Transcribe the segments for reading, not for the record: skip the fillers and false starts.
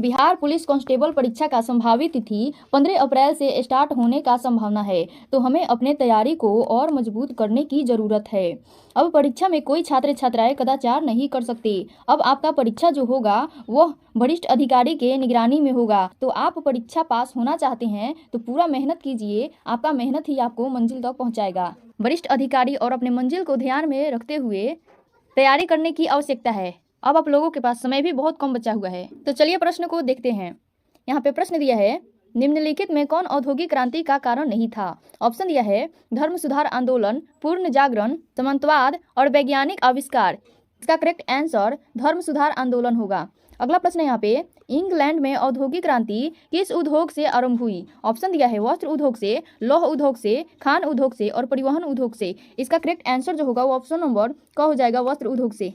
Bihar police constable परीक्षा का संभावित तिथि 15 अप्रैल से स्टार्ट होने का संभावना है, तो हमें अपने तैयारी को और मजबूत करने की ज़रूरत है। अब परीक्षा में कोई छात्र छात्राएं कदाचार नहीं कर सकते। अब आपका परीक्षा जो होगा वह वरिष्ठ अधिकारी के निगरानी में होगा। तो आप परीक्षा पास होना चाहते हैं तो पूरा मेहनत कीजिए, आपका मेहनत ही आपको मंजिल तक पहुँचाएगा। वरिष्ठ अधिकारी और अपने मंजिल को ध्यान में रखते हुए तैयारी करने की आवश्यकता है। अब आप लोगों के पास समय भी बहुत कम बचा हुआ है, तो चलिए प्रश्न को देखते हैं। यहाँ पे प्रश्न दिया है, निम्नलिखित में कौन औद्योगिक क्रांति का कारण नहीं था? ऑप्शन दिया है धर्म सुधार आंदोलन, पूर्ण जागरण, सामंतवाद और वैज्ञानिक आविष्कार। इसका करेक्ट आंसर धर्म सुधार आंदोलन होगा। अगला प्रश्न यहाँ पे, इंग्लैंड में औद्योगिक क्रांति किस उद्योग से आरंभ हुई? ऑप्शन दिया है वस्त्र उद्योग से, लौह उद्योग से, खान उद्योग से और परिवहन उद्योग से। इसका करेक्ट आंसर जो होगा वो ऑप्शन नंबर क हो जाएगा, वस्त्र उद्योग से।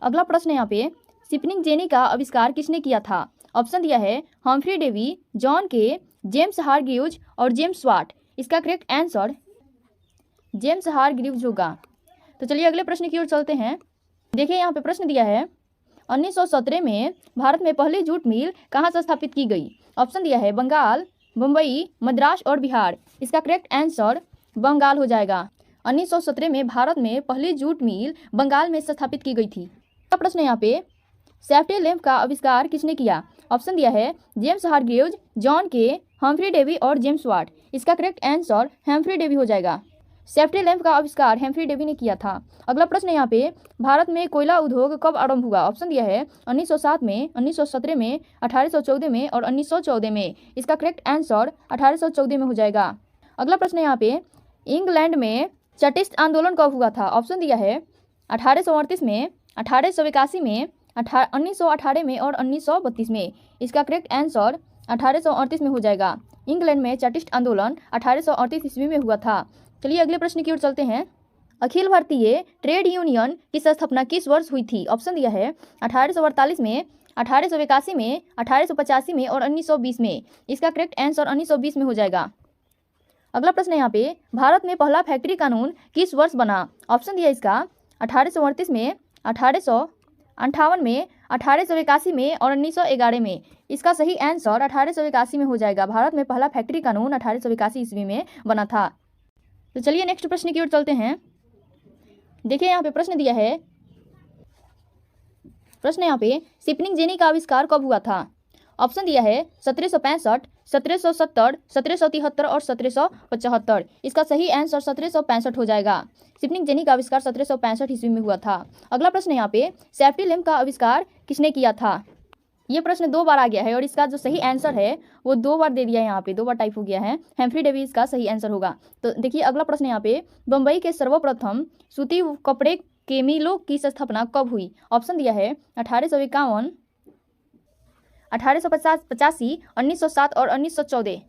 अगला प्रश्न यहाँ पे, स्पिनिंग जेनी का आविष्कार किसने किया था? ऑप्शन दिया है हम्फ्री डेवी, जॉन के, जेम्स हारग्रीव्ज और जेम्स वाट। इसका करेक्ट आंसर जेम्स हारग्रीव्ज होगा। तो चलिए अगले प्रश्न की ओर चलते हैं। देखिए यहाँ पे प्रश्न दिया है, 1917 में भारत में पहली जूट मिल कहाँ से स्थापित की गई? ऑप्शन दिया है बंगाल, मुंबई, मद्रास और बिहार। इसका करेक्ट आंसर बंगाल हो जाएगा। 1917 में भारत में पहली जूट मिल बंगाल में स्थापित की गई थी। प्रश्न यहाँ पे, सेफ्टी लैंप का आविष्कार किसने किया? ऑप्शन दिया है जेम्स हारग्रीव्ज, जॉन के, हम्फ्री डेवी और जेम्स वाट। इसका करेक्ट आंसर हम्फ्री डेवी हो जाएगा। सेफ्टी लैंप का आविष्कार हम्फ्री डेवी ने किया था। अगला प्रश्न यहाँ पे, भारत में कोयला उद्योग कब आरंभ हुआ? ऑप्शन दिया है 1907 में, 1917 में, 1814 में और 1914 में। इसका करेक्ट आंसर 1814 में हो जाएगा। अगला प्रश्न यहाँ पे, इंग्लैंड में चटिस्ट आंदोलन कब हुआ था? ऑप्शन दिया है 1838 में, 1881 में, 1918 में और 1932 में। इसका करेक्ट आंसर 1838 में हो जाएगा। इंग्लैंड में चटिस्ट आंदोलन 1838 ईस्वी में हुआ था। चलिए अगले प्रश्न की ओर चलते हैं। अखिल भारतीय ट्रेड यूनियन की स्थापना किस वर्ष हुई थी? ऑप्शन दिया है 1848 में, 1881 में, 1885 में और 1920 में। इसका करेक्ट आंसर 1920 में हो जाएगा। अगला प्रश्न यहाँ पे, भारत में पहला फैक्ट्री कानून किस वर्ष बना? ऑप्शन दिया इसका 1838 में, 1858 में, 1881 में और 1911 में। इसका सही आंसर 1881 में हो जाएगा। भारत में पहला फैक्ट्री कानून 1881 ईस्वी में बना था। तो चलिए नेक्स्ट प्रश्न की ओर चलते हैं। देखिए यहाँ पे प्रश्न दिया है, प्रश्न यहाँ पे, स्पिनिंग जेनी का आविष्कार कब हुआ था? ऑप्शन दिया है 1765, 1770, 1773 और 1775। इसका सही आंसर 1765 हो जाएगा। स्पिनिंग जेनी का आविष्कार 1765 ईस्वी में हुआ था। अगला प्रश्न यहाँ पे, सेफ्टी लैंप का आविष्कार किसने किया था? ये प्रश्न 2 बार आ गया है और इसका जो सही आंसर है वो 2 बार दे दिया है, यहाँ पे 2 बार टाइप हो गया है। हम्फ्री डेवी इसका सही आंसर होगा। तो देखिए अगला प्रश्न यहाँ पे, बम्बई के सर्वप्रथम सूती कपड़े के मिलों की स्थापना कब हुई? ऑप्शन दिया है 1851, 1885, 1907 और 1914।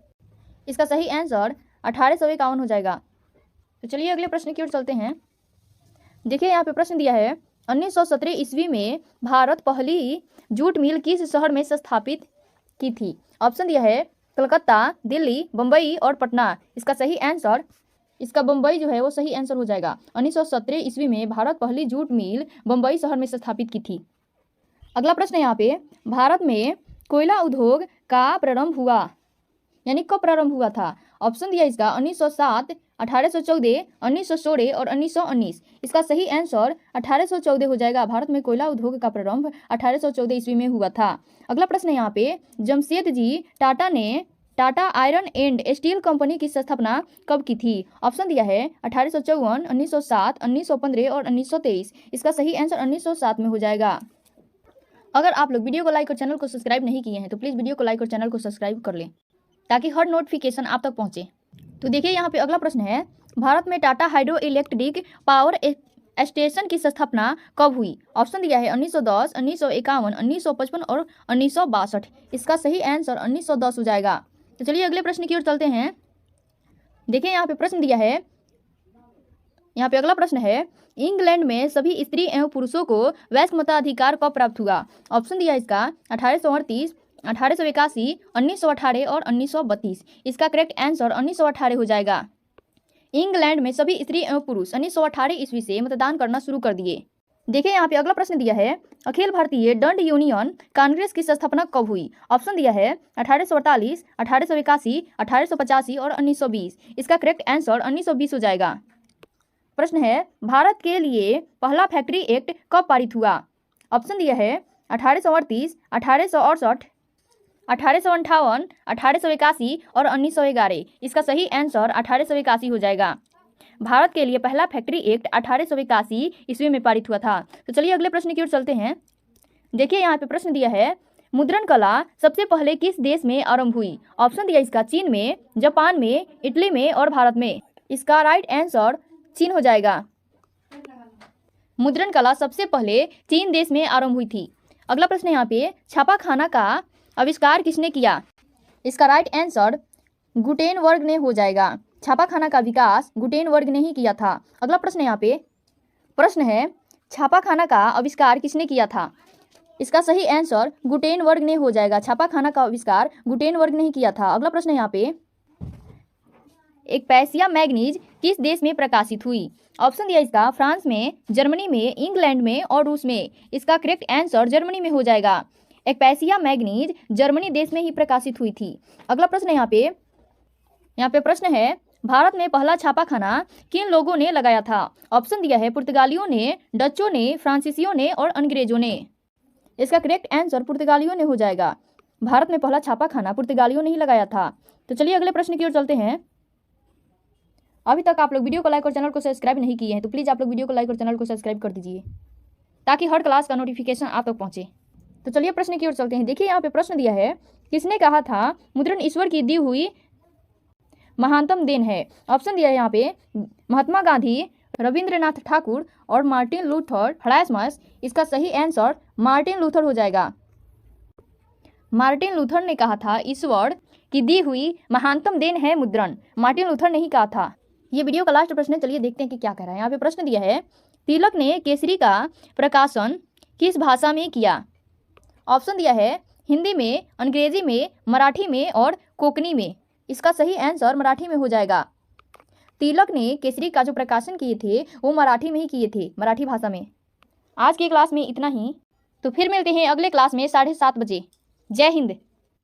इसका सही आंसर 1851 हो जाएगा। तो चलिए अगले प्रश्न की ओर चलते हैं। देखिए यहाँ पे प्रश्न दिया है, 1917 ईस्वी में भारत पहली जूट मिल किस शहर में स्थापित की थी? ऑप्शन दिया है कलकत्ता, दिल्ली, बम्बई और पटना। इसका सही आंसर, इसका बम्बई जो है वो सही आंसर हो जाएगा। 1917 ईस्वी में भारत पहली जूट मिल बम्बई शहर में स्थापित की थी। अगला प्रश्न यहाँ पे, भारत में कोयला उद्योग का प्रारंभ हुआ, यानी कब प्रारंभ हुआ था? ऑप्शन दिया इसका 1907, 1814, 1916 और 1919। इसका सही आंसर 1814 हो जाएगा। भारत में कोयला उद्योग का प्रारंभ 1814 ईस्वी में हुआ था। अगला प्रश्न यहाँ पे, जमशेदजी टाटा ने Tata iron and steel company की स्थापना कब की थी? ऑप्शन दिया है 1854, 1907, 1915 और 1923। इसका सही आंसर 1907 में हो जाएगा। अगर आप लोग वीडियो को लाइक और चैनल को सब्सक्राइब नहीं किए हैं तो प्लीज़ वीडियो को लाइक और चैनल को सब्सक्राइब कर लें ताकि हर नोटिफिकेशन आप तक पहुंचे। तो देखिए यहाँ पे अगला प्रश्न है, भारत में Tata hydro electric power station की स्थापना कब हुई? ऑप्शन दिया है 1910, 1951, 1955 और 1962। इसका सही आंसर 1910 हो जाएगा। तो चलिए अगले प्रश्न की ओर चलते हैं। देखिए यहाँ पे प्रश्न दिया है, यहाँ पे अगला प्रश्न है, इंग्लैंड में सभी स्त्री एवं पुरुषों को वयस्क मताधिकार कब प्राप्त हुआ? ऑप्शन दिया इसका 1838, 1881, 1918 और 1932। इसका करेक्ट आंसर 1918 हो जाएगा। इंग्लैंड में सभी स्त्री एवं पुरुष 1918 ईस्वी से मतदान करना शुरू कर दिए। देखिए यहाँ पे अगला प्रश्न दिया है, अखिल भारतीय दंड यूनियन कांग्रेस की स्थापना कब हुई? ऑप्शन दिया है 1848, 1881, 1885 और 1920। इसका करेक्ट आंसर 1920 हो जाएगा। प्रश्न है, भारत के लिए पहला फैक्ट्री एक्ट कब पारित हुआ? ऑप्शन दिया है 1838, 1868, 1858, 1881 और 1911। इसका सही आंसर 1881 हो जाएगा। भारत के लिए पहला फैक्ट्री एक्ट 1881 ईस्वी में पारित हुआ था। तो चलिए अगले प्रश्न की ओर चलते हैं। देखिए यहाँ पे प्रश्न दिया है, मुद्रण कला सबसे पहले किस देश में आरंभ हुई? ऑप्शन दिया इसका चीन में, जापान में, इटली में और भारत में। इसका राइट आंसर चीन हो जाएगा। मुद्रण कला सबसे पहले चीन देश में आरंभ हुई थी। अगला प्रश्न यहाँ पे, छापाखाना का आविष्कार किसने किया? इसका राइट आंसर गुटेनबर्ग ने हो जाएगा। छापाखाना का विकास गुटेनबर्ग ने ही किया था। अगला प्रश्न यहाँ पे प्रश्न है, छापाखाना का आविष्कार किसने किया था? इसका सही आंसर गुटेनबर्ग ने हो जाएगा। छापाखाना का आविष्कार गुटेनबर्ग ने ही किया था। अगला प्रश्न यहाँ पे, एक्सपेसिया मैग्नीज किस देश में प्रकाशित हुई? ऑप्शन दिया इसका फ्रांस में, जर्मनी में, इंग्लैंड में और रूस में। इसका करेक्ट आंसर जर्मनी में हो जाएगा। एक्सपेसिया मैग्नीज जर्मनी देश में ही प्रकाशित हुई थी। अगला प्रश्न यहाँ पे प्रश्न है, भारत में पहला छापाखाना किन लोगों ने लगाया था? ऑप्शन दिया है पुर्तगालियों ने, डचों ने, फ्रांसीसियों ने और अंग्रेजों ने। इसका करेक्ट आंसर पुर्तगालियों ने हो जाएगा। भारत में पहला छापाखाना पुर्तगालियों ने ही लगाया था। तो चलिए अगले प्रश्न की ओर चलते हैं। अभी तक आप लोग वीडियो को लाइक और चैनल को सब्सक्राइब नहीं किए हैं तो प्लीज़ आप लोग वीडियो को लाइक और चैनल को सब्सक्राइब कर दीजिए ताकि हर क्लास का नोटिफिकेशन आप तक पहुंचे। तो चलिए प्रश्न की ओर चलते हैं। देखिए यहाँ पे प्रश्न दिया है, किसने कहा था मुद्रण ईश्वर की दी हुई महानतम देन है? ऑप्शन दिया है यहाँ पे महात्मा गांधी, रविंद्रनाथ ठाकुर और मार्टिन लूथर हरासमस। इसका सही आंसर मार्टिन लूथर हो जाएगा। मार्टिन लूथर ने कहा था ईश्वर की दी हुई महानतम देन है मुद्रण। मार्टिन लूथर ने ही कहा था। ये वीडियो का लास्ट प्रश्न है, चलिए देखते हैं कि क्या कह रहा है। यहाँ पे प्रश्न दिया है, तिलक ने केसरी का प्रकाशन किस भाषा में किया? ऑप्शन दिया है हिंदी में, अंग्रेजी में, मराठी में और कोंकणी में। इसका सही आंसर मराठी में हो जाएगा। तिलक ने केसरी का जो प्रकाशन किए थे वो मराठी में ही किए थे, मराठी भाषा में। आज की क्लास में इतना ही, तो फिर मिलते हैं अगले क्लास में 7:30 बजे। जय हिंद।